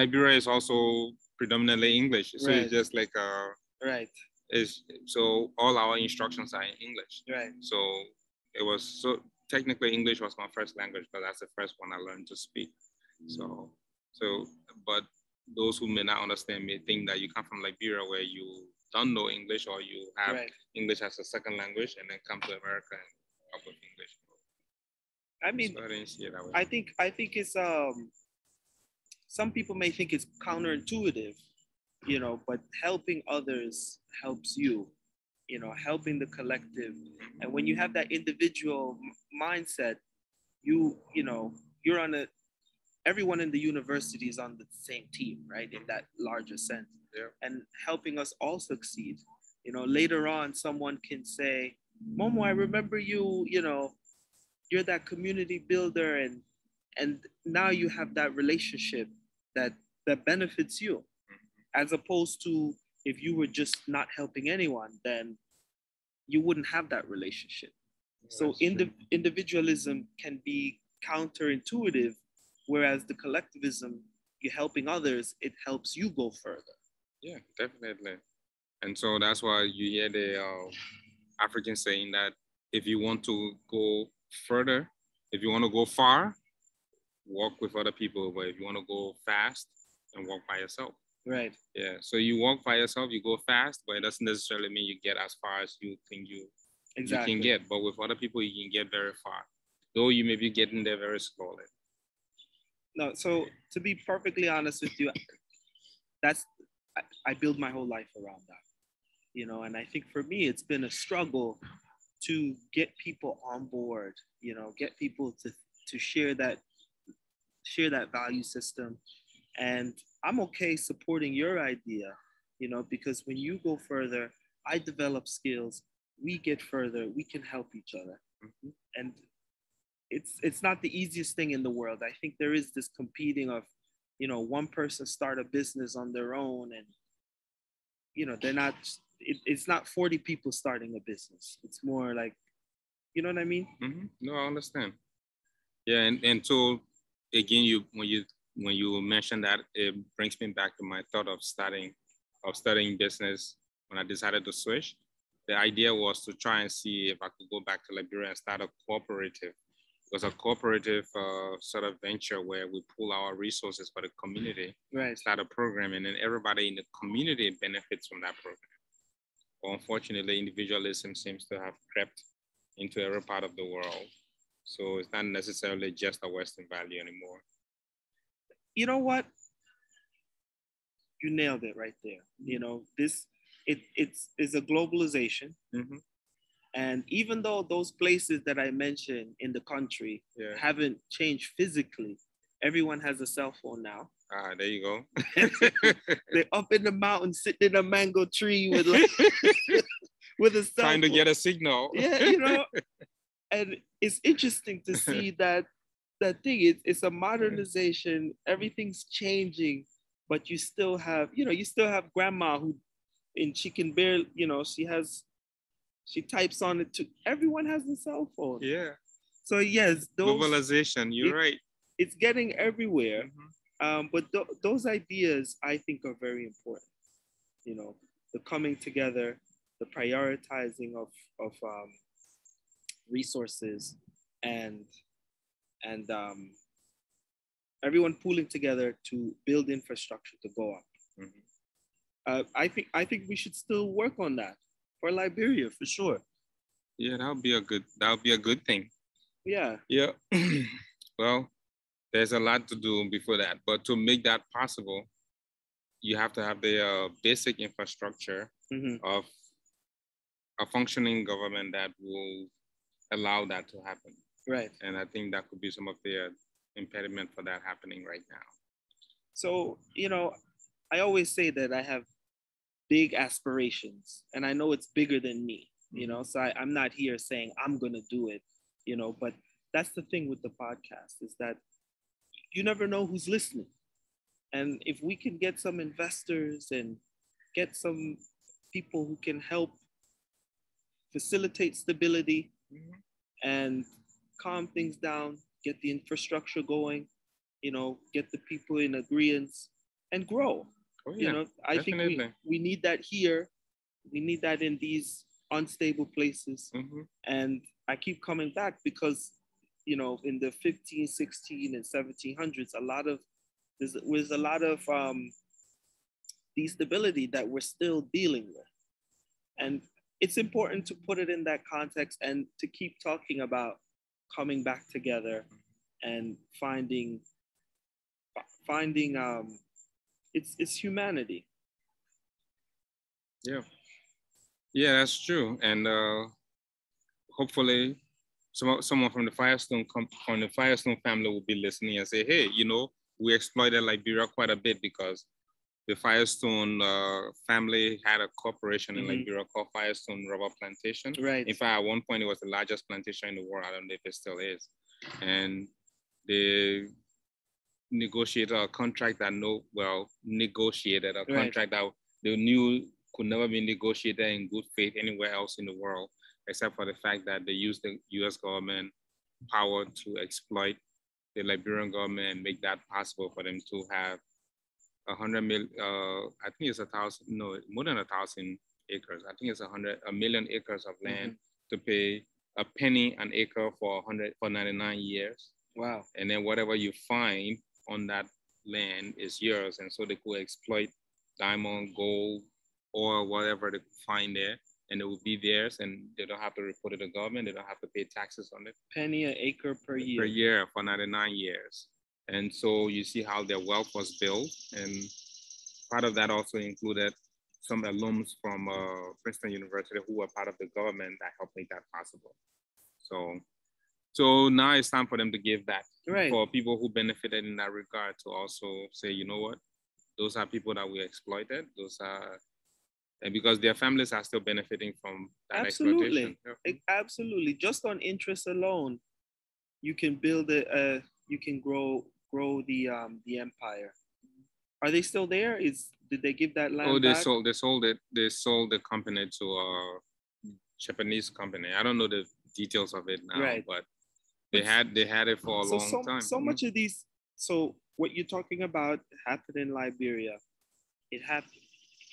Liberia is also predominantly English. So it's just like so all our instructions are in English. Right. So it was technically English was my first language, but that's the first one I learned to speak. So but those who may not understand may think that you come from Liberia where you don't know English, or you have English as a second language, and then come to America and help with English. I mean, so I didn't see it that way. I think it's some people may think it's counterintuitive, but helping others helps you, helping the collective. And when you have that individual mindset, you're on everyone in the university is on the same team, right? In that larger sense. Yeah. And helping us all succeed. Later on, someone can say, Momo, I remember you, you're that community builder, and now you have that relationship that benefits you, as opposed to if you were just not helping anyone, then you wouldn't have that relationship. So individualism can be counterintuitive, whereas the collectivism, you're helping others, it helps you go further. Yeah, definitely. And so that's why you hear the African saying that if you want to go further, if you want to go far, walk with other people. But if you want to go fast, then walk by yourself. Right. Yeah. So you walk by yourself, you go fast, but it doesn't necessarily mean you get as far as you think you can get. But with other people, you can get very far, though you may be getting there very slowly. No, so to be perfectly honest with you, I build my whole life around that, and I think for me, it's been a struggle to get people on board, get people to share that value system. And I'm okay supporting your idea, because when you go further, I develop skills, we get further, we can help each other. Mm-hmm. And it's not the easiest thing in the world. I think there is this competing of, one person start a business on their own, and, they're not, it's not 40 people starting a business. It's more like, you know what I mean? Mm-hmm. No, I understand. Yeah. And so again, when you mentioned that, it brings me back to my thought of studying business. When I decided to switch, the idea was to try and see if I could go back to Liberia and start a cooperative. It was a cooperative sort of venture where we pool our resources for the community, start a program, and then everybody in the community benefits from that program. But unfortunately, individualism seems to have crept into every part of the world. So it's not necessarily just a Western value anymore. You know what? You nailed it right there. It's a globalization. Mm-hmm. And even though those places that I mentioned in the country haven't changed physically, everyone has a cell phone now. Ah, there you go. They're up in the mountain, sitting in a mango tree with with a cell trying phone. To get a signal. Yeah, and it's interesting to see that thing. It's a modernization. Everything's changing, but you still have, grandma and she can barely, she types on it too. Everyone has a cell phone. Yeah. So yes, globalization. You're right. It's getting everywhere. Mm-hmm. But those ideas, I think, are very important. The coming together, the prioritizing of resources, and everyone pooling together to build infrastructure to go up. I think we should still work on that for Liberia for sure. Yeah, that would be a good thing. Yeah. Yeah. Well, there's a lot to do before that, but to make that possible, you have to have the basic infrastructure of a functioning government that will allow that to happen. Right. And I think that could be some of the impediment for that happening right now. So, I always say that I have big aspirations, and I know it's bigger than me, so I'm not here saying I'm going to do it, but that's the thing with the podcast is that you never know who's listening. And if we can get some investors and get some people who can help facilitate stability and calm things down, get the infrastructure going, get the people in agreement and grow. Oh, yeah, I think we need that here. We need that in these unstable places. And I keep coming back because, in the 15, 16, and 1700s, there's a lot of destability that we're still dealing with. And it's important to put it in that context and to keep talking about coming back together and finding it's humanity. Yeah, that's true. And hopefully someone from the Firestone family will be listening and say, hey, we exploited Liberia quite a bit because the Firestone family had a corporation in Liberia called Firestone Rubber Plantation. Right. In fact, at one point, it was the largest plantation in the world. I don't know if it still is. And they negotiated a contract that they knew could never be negotiated in good faith anywhere else in the world, except for the fact that they used the U.S. government power to exploit the Liberian government and make that possible for them to have 100 million, I think it's more than 1,000 acres. I think it's 1 million acres of land to pay a penny an acre for 99 years. Wow. And then whatever you find on that land is yours. And so they could exploit diamond, gold, or whatever they could find there, and it will be theirs, and they don't have to report it to the government. They don't have to pay taxes on it. Penny an acre per year. Per year for 99 years. And so you see how their wealth was built. And part of that also included some alums from Princeton University who were part of the government that helped make that possible. So now it's time for them to give back. Right. For people who benefited in that regard to also say, you know what, those are people that we exploited. And because their families are still benefiting from that exploitation. Absolutely. Just on interest alone, you can build you can grow the empire. Are they still there? Did they give that land back? They sold it. They sold the company to a Japanese company. I don't know the details of it now, right. But they had it for a long time. So much of these. So what you're talking about happened in Liberia. It happened.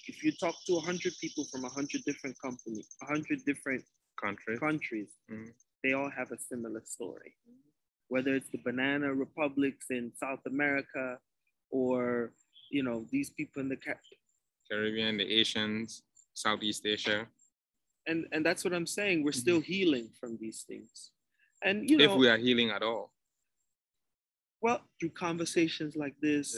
If you talk to 100 people from 100 different companies, 100 different countries, they all have a similar story. Whether it's the banana republics in South America, or these people in the Caribbean, the Asians, Southeast Asia. And that's what I'm saying. We're still healing from these things. And if we are healing at all. Well, through conversations like this,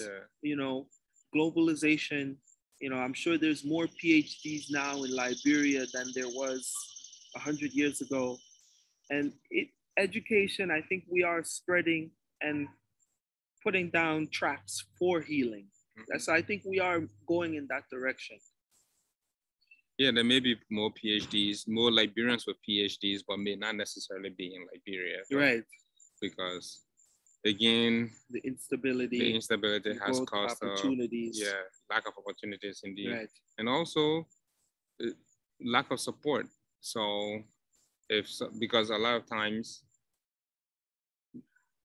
globalization. I'm sure there's more PhDs now in Liberia than there was 100 years ago. And education, I think we are spreading and putting down tracks for healing. So I think we are going in that direction. Yeah, there may be more PhDs, more Liberians with PhDs, but may not necessarily be in Liberia. Right. Because again, the instability has caused opportunities. Lack of opportunities indeed. Right. And also lack of support. So because a lot of times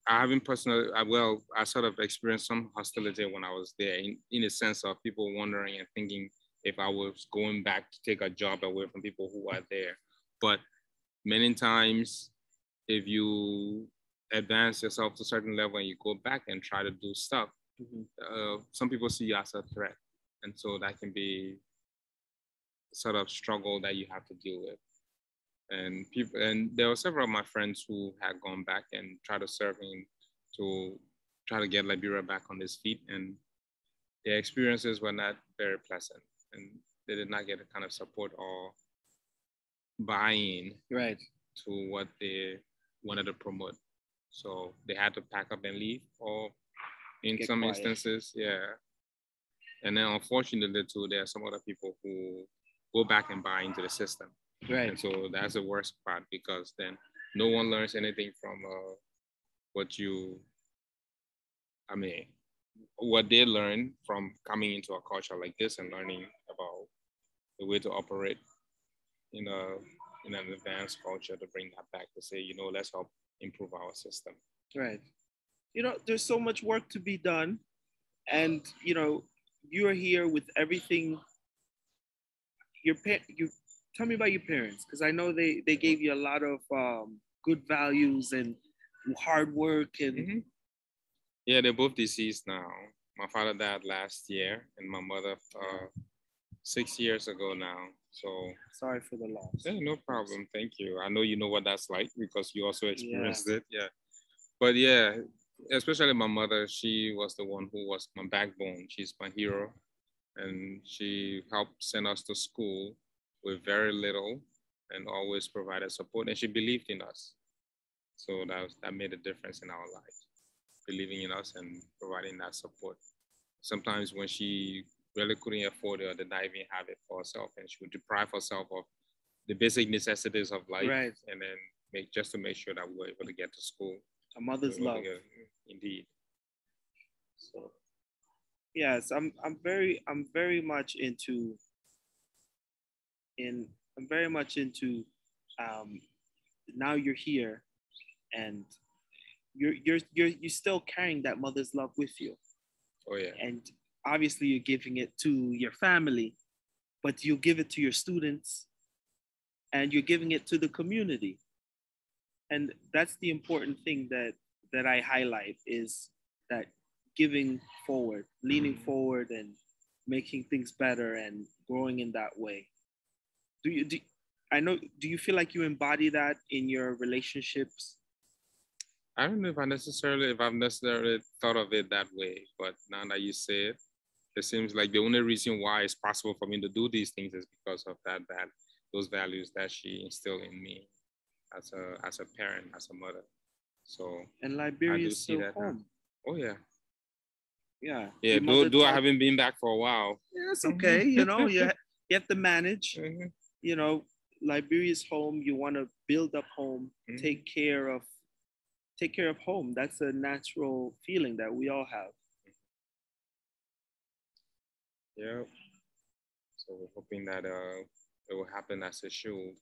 I sort of experienced some hostility when I was there in a sense of people wondering and thinking if I was going back to take a job away from people who are there. But many times, if you advance yourself to a certain level and you go back and try to do stuff, some people see you as a threat. And so that can be sort of struggle that you have to deal with. And people, and there were several of my friends who had gone back and tried to serve to try to get Liberia back on its feet, and their experiences were not very pleasant, and they did not get the kind of support or buy-in to what they wanted to promote. So they had to pack up and leave, or in some instances, And then unfortunately too, there are some other people who go back and buy into the system. And so that's the worst part, because then no one learns anything from what they learn from coming into a culture like this and learning about the way to operate in an advanced culture, to bring that back to say, let's help improve our system. Right. There's so much work to be done, and you're here with everything. You tell me about your parents, because I know they gave you a lot of good values and hard work and. Yeah, they're both deceased now. My father died last year, and my mother 6 years ago now. So sorry for the loss. Yeah, no problem. Thank you. I know you know what that's like, because you also experienced it. Yeah. But yeah, especially my mother, she was the one who was my backbone. She's my hero. And she helped send us to school with very little and always provided support. And she believed in us. So that made a difference in our lives, believing in us and providing that support. Sometimes when she really couldn't afford it or did not even have it for herself, and she would deprive herself of the basic necessities of life, and then just to make sure that we were able to get to school. A mother's love. Indeed. So yes, I'm very much into now you're here, and you're still carrying that mother's love with you. Oh yeah. And obviously you're giving it to your family, but you give it to your students, and you're giving it to the community. And that's the important thing that I highlight, is that giving forward, leaning forward, and making things better and growing in that way. Do you feel like you embody that in your relationships? I don't know if I've necessarily thought of it that way, but now that you say it, it seems like the only reason why it's possible for me to do these things is because of those values that she instilled in me as a parent, as a mother. So and Liberia is still home. Now. Oh yeah. Yeah. Yeah. Though I haven't been back for a while. Yeah, it's okay. You have to manage. Liberia's home. You want to build up home, take care of home. That's a natural feeling that we all have. Yeah. So we're hoping that it will happen as it should.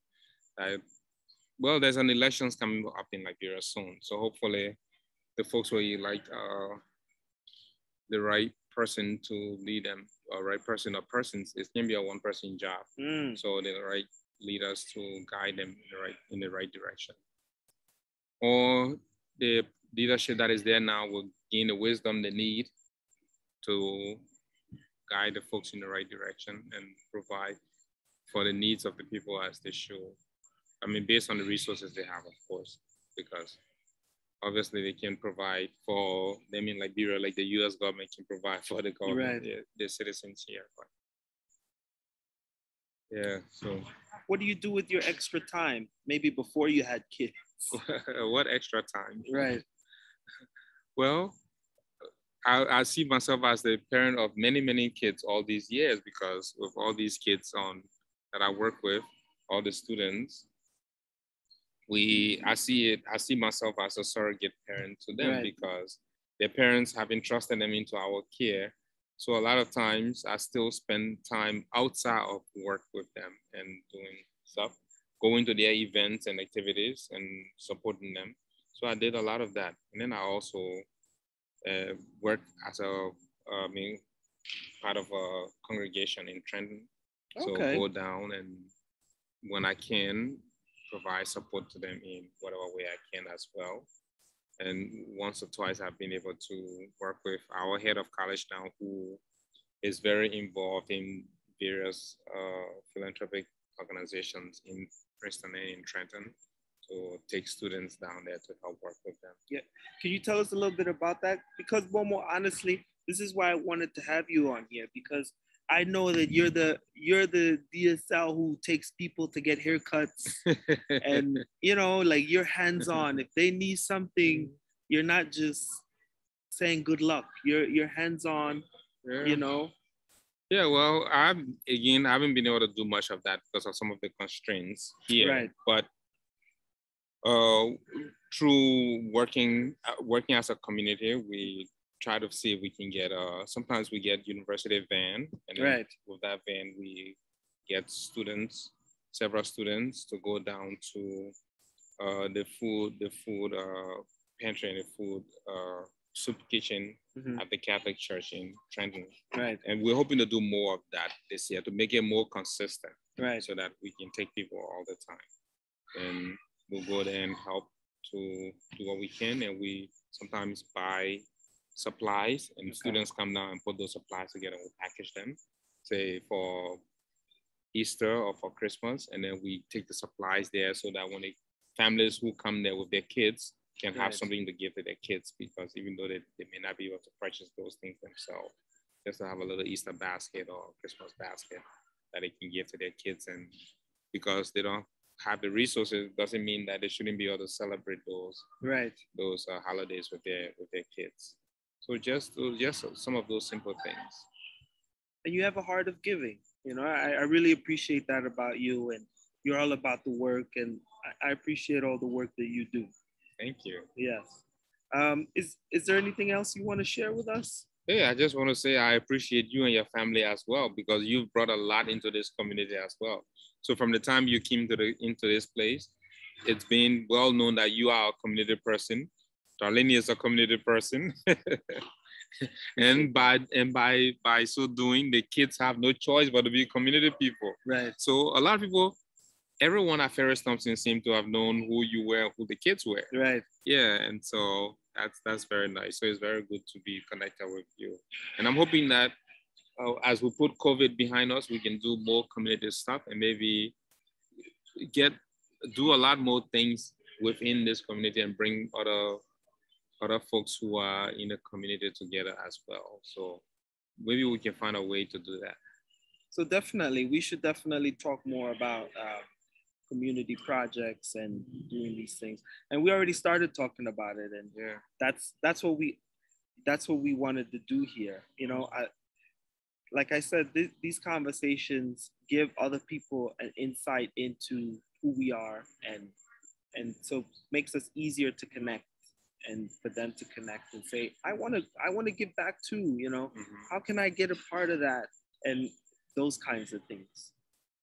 Well, there's an elections coming up in Liberia soon, so hopefully the folks will elect the right person to lead them, or right person or persons. It can be a one-person job, so the right leaders to guide them in the right direction. Or the leadership that is there now will gain the wisdom they need to guide the folks in the right direction and provide for the needs of the people as they should. I mean, based on the resources they have, of course, because obviously they can provide for them in Liberia, like the U.S. government can provide for the government, the citizens here. But yeah, so. What do you do with your extra time? Maybe before you had kids. What extra time? Right. Well, I see myself as the parent of many, many kids all these years, because with all these kids that I work with, all the students, I see myself as a surrogate parent to them, because their parents have entrusted them into our care. So a lot of times I still spend time outside of work with them and doing stuff, going to their events and activities and supporting them. So I did a lot of that. And then I also work as part of a congregation in Trenton. So go down, and when I can, provide support to them in whatever way I can as well. And once or twice I've been able to work with our head of college now, who is very involved in various philanthropic organizations in Princeton and in Trenton to take students down there to help work with them. Yeah. Can you tell us a little bit about that? Because Momo, honestly, this is why I wanted to have you on here, because I know that you're the DSL who takes people to get haircuts and like you're hands-on. If they need something, you're not just saying good luck. You're hands-on, Yeah. Yeah, well, I haven't been able to do much of that because of some of the constraints here. Right. But through working as a community, we try to see if we can get sometimes we get university van, and then Right. with that van we get several students to go down to the food pantry and the food soup kitchen at the Catholic Church in Trenton. Right. And we're hoping to do more of that this year to make it more consistent. Right. So that we can take people all the time. And we'll go there and help to do what we can. And we sometimes buy supplies, and students come down and put those supplies together and we package them, say for Easter or for Christmas. And then we take the supplies there so that when the families who come there with their kids can have something to give to their kids, because even though they may not be able to purchase those things themselves, just to have a little Easter basket or Christmas basket that they can give to their kids. And because they don't have the resources, doesn't mean that they shouldn't be able to celebrate those holidays with their kids. So just some of those simple things. And you have a heart of giving. I really appreciate that about you, and you're all about the work, and I appreciate all the work that you do. Thank you. Yes. Is there anything else you want to share with us? Yeah, I just want to say I appreciate you and your family as well, because you've brought a lot into this community as well. So from the time you came into this place, it's been well known that you are a community person. Darlene is a community person. and by so doing, the kids have no choice but to be community people. Right. So a lot of people, everyone at Ferris Thompson seemed to have known who you were, who the kids were. Right. Yeah, and so that's very nice. So it's very good to be connected with you. And I'm hoping that as we put COVID behind us, we can do more community stuff and maybe do a lot more things within this community and bring other folks who are in the community together as well. So maybe we can find a way to do that. So definitely, we should definitely talk more about community projects and doing these things. And we already started talking about it, and that's what we wanted to do here. Like I said, these conversations give other people an insight into who we are, and so makes us easier to connect, and for them to connect and say, I want to give back too. How can I get a part of that, and those kinds of things.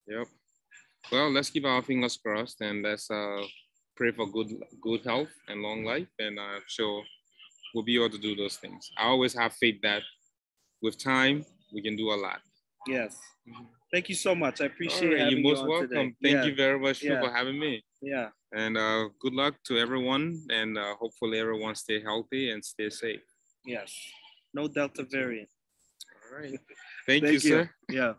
Yep. Well, let's keep our fingers crossed, and let's pray for good health and long life, and I'm sure we'll be able to do those things. I always have faith that with time we can do a lot. Yes. Thank you so much. I appreciate having you. You're most welcome. Today. Thank you very much for having me. Yeah. And good luck to everyone, and hopefully everyone stay healthy and stay safe. Yes. No Delta variant. All right. Thank you, sir. Yeah.